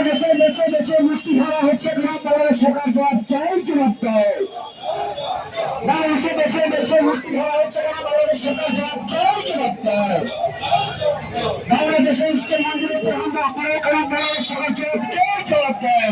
দেশে বেছে বেছে মুক্তি ধরা হচ্ছে না, তাহলে সরকার জবাব চাই, জবাব দাও। বাংলাদেশে বেছে বেছে মুক্তি ধরা হচ্ছে না, তাহলে সরকার জবাব চাই, জবাব দাও। বাংলাদেশে ইস্টের মন্দিরের উপর হামলা করে কেন, বাংলাদেশ সরকার জবাব চাই, জবাব দাও।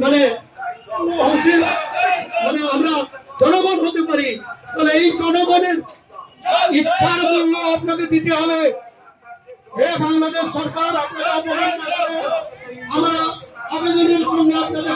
মানে আমরা জনগণ হতে পারি, তাহলে এই জনগণের ইচ্ছার মূল্য আপনাকে দিতে হবে। হে বাংলাদেশ সরকার, আপনারা আমরা আবেদনের সঙ্গে আপনাদের